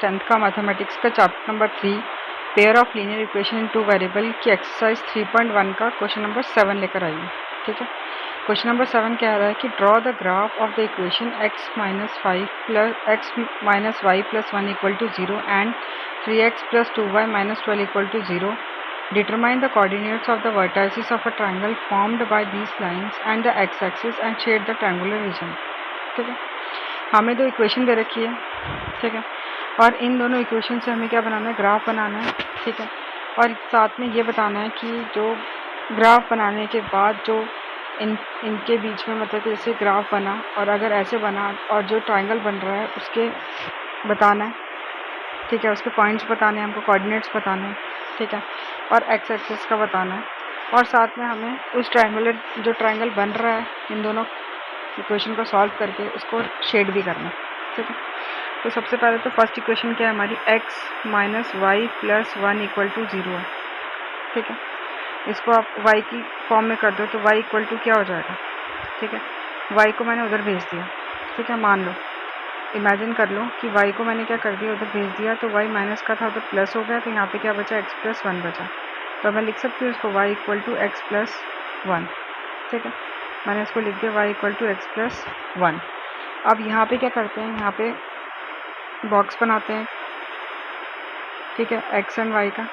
10th का mathematics का chapter number 3 pair of linear equation in two variable की exercise 3.1 का क्वेश्चन नंबर 7 लेकर आई हूँ। ठीक है, क्वेश्चन नंबर 7 कह रहा है कि draw the graph of the equation x minus 5 plus x minus y plus 1 equal to 0 and 3x plus 2y minus 12 equal to 0. Determine the coordinates of the vertices of a triangle formed by these lines and the x-axis and shade the triangular region. ठीक है, हमें दो equation दे रखी है। ठीक है, और इन दोनों इक्वेशन से हमें क्या बनाना है, ग्राफ बनाना है। ठीक है, और साथ में ये बताना है कि जो ग्राफ बनाने के बाद जो इनके बीच में मतलब जैसे ग्राफ बना और अगर ऐसे बना और जो ट्राइंगल बन रहा है उसके बताना है। ठीक है, उसके पॉइंट्स बताने हैं हमको, कोऑर्डिनेट्स बताने हैं। ठीक है, और एक्स एक्सिस का बताना है और साथ में हमें उस जो ट्राइंगल बन रहा है इन दोनों इक्वेशन को सॉल्व करके उसको शेड भी करना है। ठीक है, तो सबसे पहले तो फर्स्ट इक्वेशन क्या है हमारी, x minus y plus 1 equal to 0 है। ठीक है, इसको आप y की फॉर्म में कर दो तो y इक्वल टू क्या हो जाएगा। ठीक है, y को मैंने उधर भेज दिया। ठीक है, मान लो, इमेजिन कर लो कि y को मैंने क्या कर दिया, उधर भेज दिया तो y माइनस का था उधर प्लस हो गया, तो यहाँ पे क्या बचा, x प्लस 1 बचा। तो मैं लिख सकती हूँ इसको y equal to x plus 1। ठीक है, मैंने इसको लिख दिया y equal to x plus 1। अब यहाँ पे क्या करते हैं, यहाँ पे बॉक्स बनाते हैं। ठीक है, एक्स एंड वाई का,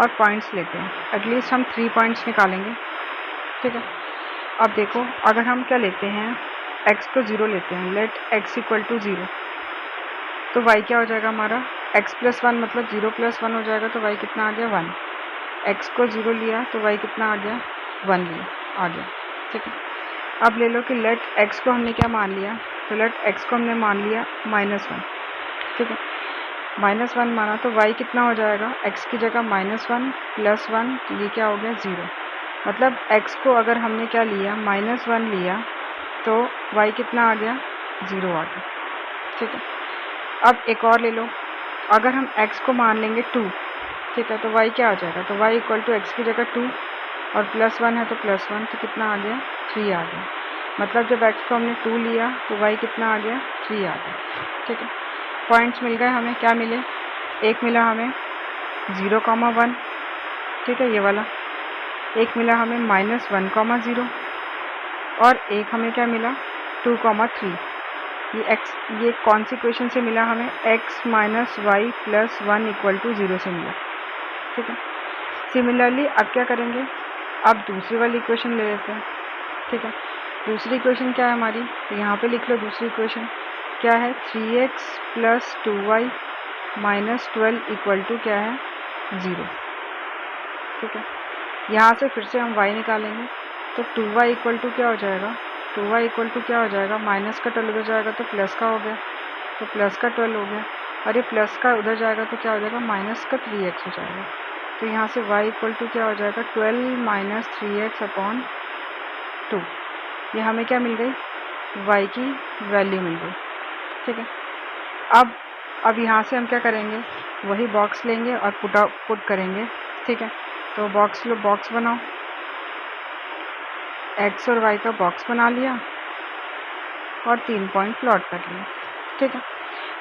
और पॉइंट्स लेते हैं। एटलीस्ट हम 3 पॉइंट्स निकालेंगे। ठीक है, अब देखो, अगर हम क्या लेते हैं, x को 0 लेते हैं, लेट x इक्वल टू 0, तो y क्या हो जाएगा हमारा, x प्लस 1 मतलब 0 प्लस 1 हो जाएगा, तो y कितना आ गया, 1। x को 0 लिया तो y कितना आ गया, 1 लिया, आ गया। ठीक है, अब ले लो कि लेट x को हमने क्या मान लिया, तो लेट x को हमने मान लिया -1। ठीक है, -1 माना तो y कितना हो जाएगा, x की जगह -1 प्लस 1, तो ये क्या हो गया, 0। मतलब x को अगर हमने क्या लिया, -1 लिया, तो y कितना आ गया, 0 आ गया। ठीक है, अब एक और ले लो, अगर हम x को मान लेंगे 2, ठीक है, तो y क्या आ जाएगा, तो y इक्वल टू एक्स की जगह 2 और प्लस 1 है तो प्लस 1, तो कितना आ गया, 3 आ गया। मतलब जब x को हमने 2 लिया तो y कितना आ गया, 3 आ गया। ठीक है, पॉइंट्स मिल गए हमें, क्या मिले, एक मिला हमें 0,1, ठीक है, ये वाला। एक मिला हमें -1,0 और एक हमें क्या मिला, 2,3। ये कौन सी इक्वेशन से मिला हमें, x minus y plus 1 equal to 0 से मिला। ठीक है, सिमिलरली अब क्या करेंगे, अब दूसरी वाली इक्वेशन ले लेते हैं। ठीक है, दूसरी इक्वेशन क्या है हमारी, तो यहाँ पे लिख लो दूसरी इक्वेशन क्या है, 3x plus 2y minus 12 equal to क्या है, 0। ठीक है, यहाँ से फिर से हम y निकालेंगे, तो 2y इक्वल टू क्या हो जाएगा, 2y इक्वल टू क्या हो जाएगा, माइनस का 12 उधर जाएगा तो प्लस का हो गया, तो प्लस का 12 हो गया, और ये प्लस का उधर जाएगा तो क्या हो जाएगा, माइनस का 3x हो जाएगा। तो यहाँ से y इक्वल टू क्या हो जाएगा, 12 माइनस 3x अपॉन 2। ये हमें क्या मिल गई, y की वैल्यू मिल गई। ठीक है, अब यहाँ से हम क्या करेंगे, वही बॉक्स लेंगे और पुट करेंगे। ठीक है, तो बॉक्स बनाओ, x और y का बॉक्स बना लिया और 3 पॉइंट प्लॉट कर लिया। ठीक है,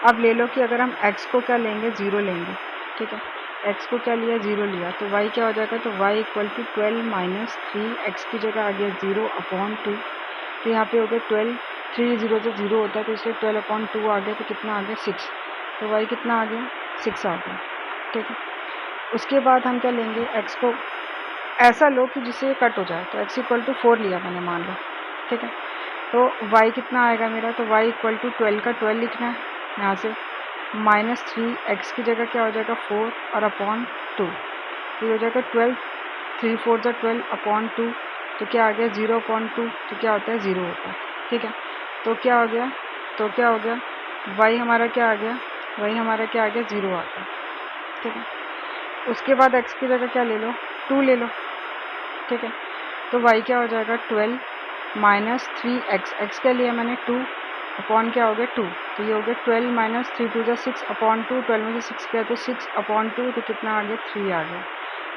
अब ले लो कि अगर हम x को क्या लेंगे, 0 लेंगे। ठीक है, x को क्या लिया, 0 लिया, तो y क्या हो जाएगा, तो y equal to 12 minus 3, x की जगह आ गया 0 अपॉन 2, तो यहाँ पे हो गया 12, 3 0 से 0 होता है तो इसलिए 12 अपॉन 2 आ गया, तो कितना आ गया, 6। तो y कितना आ गया, 6 आ गया। ठीक है, उसके बाद हम क्या लेंगे, x को ऐसा लो कि जिससे कट हो जाए, तो x इक्वल टू 4 लिया मैंने, मान लो। ठीक है, तो y कितना आएगा मेरा, तो y इक्वल टू 12 का 12 लिखना है यहाँ से, -3 x की जगह क्या हो जाएगा, 4 और अपॉन 2, तो ये हो जाएगा 12, 3 4 जा 12 अपॉन 2, तो क्या आ गया, 0 अपॉन 2, तो क्या होता है, 0 होता है। ठीक है, तो क्या हो गया, y हमारा क्या आ गया, 0 आ गया। ठीक है, उसके बाद x की जगह क्या ले लो, 2 ले लो। ठीक है, तो y क्या हो जाएगा, 12 माइनस 3x, x के लिए मैंने 2 अपॉन क्या हो गया, 2, तो ये हो गया 12 माइनस 3 2 जा 6 अपॉन 2, 12 में से 6 गया तो 6 अपॉन 2, तो कितना आ गया, 3 आ गया।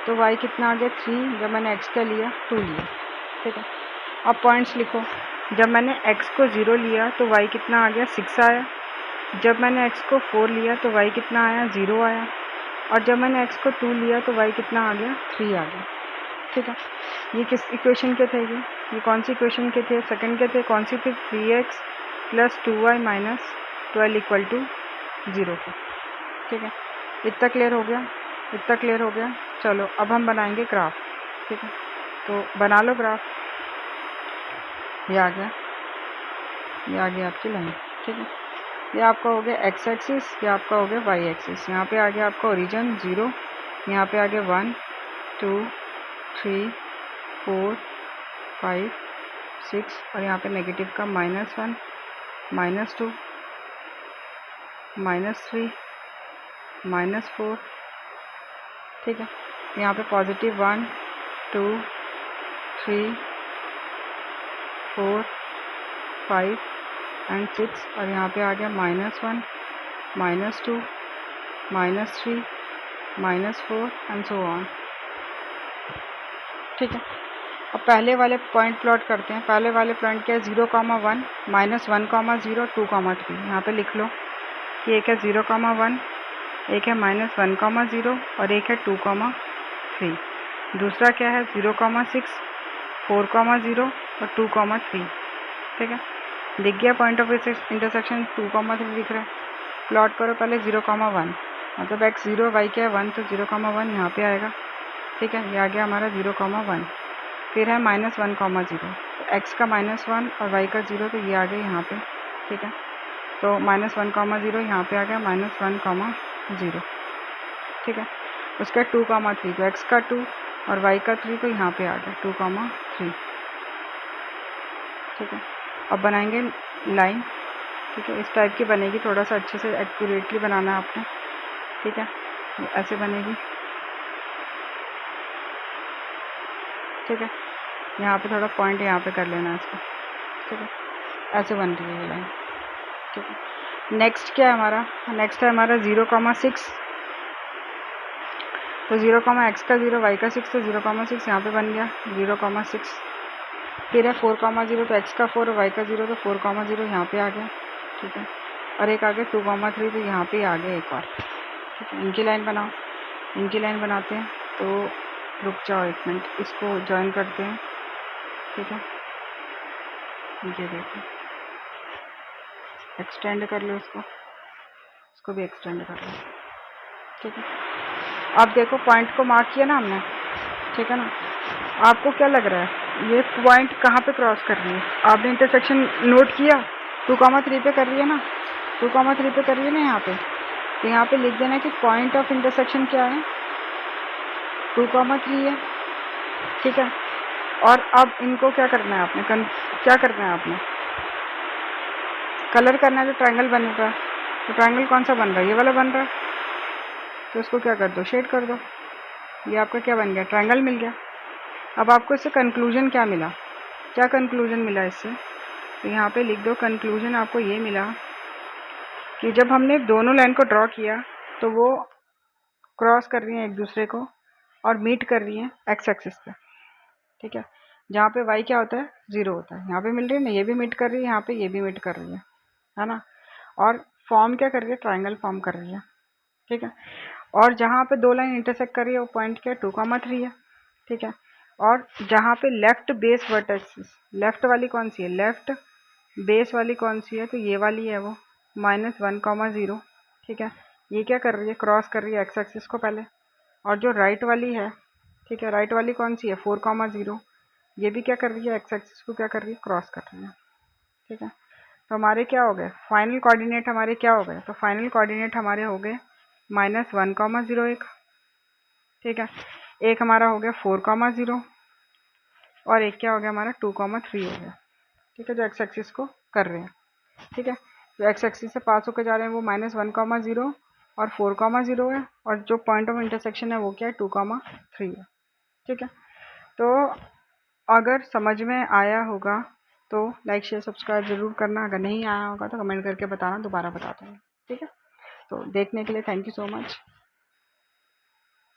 तो y कितना आ गया, 3, जब मैंने x का लिया 2 लिया। ठीक है, अब पॉइंट्स लिखो, जब मैंने x को 0 लिया तो y कितना आ गया, 6 आया, जब मैंने x को 4 लिया तो y कितना आया, 0 आया, और जब मैंने x को 2 लिया तो y कितना आ गया, 3 आ गया। ठीक है, ये किस इक्वेशन के थे, ये कौन सी इक्वेशन के थे, सेकंड के थे, कौन सी थी, 3x + 2y - 12 = 0 के। ठीक है, इतना क्लियर हो गया, इतना क्लियर हो गया। चलो अब हम बनाएंगे ग्राफ। ठीक है, तो बना लो ग्राफ। ये आ गया, ये आ गया आपकी लाइन। ठीक है, ये आपका हो गया x एक्सिस, ये आपका हो गया y एक्सिस। यहाँ पे आ गया आपका ओरिजिन 0, यहाँ पे आ गया 1 2 3 4 5 6, और यहाँ पे नेगेटिव का -1 -2 -3 -4। ठीक है, यहाँ पे पॉजिटिव 1 2 3 4 5 एंड 6, और यहाँ पे आ गया -1 -2 -3 -4 एंड सो ऑन। ठीक है, अब पहले वाले पॉइंट प्लॉट करते हैं। पहले वाले पॉइंट क्या है, 0, 1 -1, 0 2, 3। यहाँ पे लिख लो कि एक है 0, 1, एक है -1, 0 और एक है 2, 3। दूसरा क्या है 0, 6 4, 0 और 2, 3। ठीक है, दिख गया पॉइंट ऑफ इंटरसेक्शन 2, 3 दिख रहा है। प्लॉट करो पहले 0, 1, मतलब x 0 y क्या है 1, तो 0, 1 यहाँ पे आएगा। ठीक है, ये आ गया हमारा 0, 1। फिर है -1, 0, तो x का -1 और y का 0, तो ये आ गया यहाँ पे। ठीक है, तो -1, 0 यहाँ पे आ गया, -1, 0। ठीक है, उसका 2, 3, तो x का 2 और y का 3, तो यहाँ पे आ गया 2, 3। ठीक है, अब बनाएंगे लाइन। ठीक है, इस टाइप की बनेगी, थोड़ा सा अच्छे से एक्यूरेटली बनाना है आपने। ठीक है, ऐसे बनेगी। ठीक है, यहाँ पे थोड़ा पॉइंट यहाँ पे कर लेना इसको। ठीक है, ऐसे बन रही है ये लाइन। ठीक है, नेक्स्ट क्या है हमारा, नेक्स्ट है हमारा 0, 6, तो 0, x का 0 y का 6, तो 0, 6 यहाँ पे बन गया 0, 6। फिर है 4, 0, तो x का 4 और y का 0, तो 4, 0 यहाँ पे आ गया। ठीक है, और एक आ गया 2, 3, तो यहाँ पे आ गया एक और। ठीक है, इनकी लाइन बनाओ, इनकी लाइन बनाते हैं। तो रुक जाओ एक मिनट, इसको ज्वाइन करते हैं। ठीक है, ये देखो, एक्सटेंड कर लो इसको भी एक्सटेंड कर लो। ठीक है, अब देखो पॉइंट को मार्क किया ना हमने। ठीक है ना, आपको क्या लग रहा है ये पॉइंट कहाँ पे क्रॉस कर रही है, आपने इंटरसेक्शन नोट किया, 2, 3 पे कर रही है ना, 2, 3 पे कर रही है ना यहाँ पे। तो यहाँ पे लिख देना कि पॉइंट ऑफ इंटरसेक्शन क्या है, 2, 3 है। ठीक है, और अब इनको क्या करना है आपने, क्या करना है आपने, कलर करना है। जो ट्रायंगल बन रहा है, तो ट्रायंगल कौन सा बन रहा है, ये वाला बन रहा है, तो इसको क्या कर दो, शेड कर दो। ये आपका क्या बन गया, ट्रायंगल मिल गया। अब आपको इससे कंक्लूजन क्या मिला, क्या कंक्लूजन मिला इससे, तो यहाँ पे लिख दो कंक्लूजन आपको ये मिला कि जब हमने दोनों लाइन को ड्रॉ किया तो वो क्रॉस कर रही हैं एक दूसरे को और मीट कर रही हैं एक्स एक्सिस पे। ठीक है, जहाँ पे वाई क्या होता है, 0 होता है, यहाँ पे मिल रही है ना, ये भी मीट कर रही है, यहाँ पे ये भी मीट कर रही है ना, और फॉर्म क्या कर रही है, ट्राइंगल फॉर्म कर रही है। ठीक है, और जहाँ पे दो लाइन इंटरसेक्ट कर रही है वो पॉइंट क्या है, 2, 3 है। ठीक है, और जहाँ पे लेफ्ट बेस वर्टेक्स, लेफ्ट वाली कौन सी है, लेफ्ट बेस वाली कौन सी है, तो ये वाली है वो, -1, 0। ठीक है, ये क्या कर रही है, क्रॉस कर रही है एक्स एक्सिस को पहले। और जो राइट वाली है, ठीक है, राइट वाली कौन सी है, 4, 0, ये भी क्या कर रही है, एक्स एक्सिस को क्या कर रही है, क्रॉस कर रही है। ठीक है, तो हमारे क्या हो गए फाइनल कोऑर्डिनेट, हमारे क्या हो गए, तो फाइनल कोऑर्डिनेट हमारे हो गए -1, 0 एक। ठीक है, एक हमारा हो गया 4, 0 और एक क्या हो गया हमारा 2, 3 हो गया। ठीक है, जो एक्स एक्सिस को कर रहे हैं। ठीक है, जो एक्स एक्सिस से पास होकर जा रहे हैं वो -1, 0 और 4, 0 है, और जो पॉइंट ऑफ इंटरसेक्शन है वो क्या है, 2, 3 है। ठीक है, तो अगर समझ में आया होगा तो लाइक शेयर सब्सक्राइब ज़रूर करना, अगर नहीं आया होगा तो कमेंट करके बताना, दोबारा बता दूँगी। ठीक है, तो देखने के लिए थैंक यू सो मच।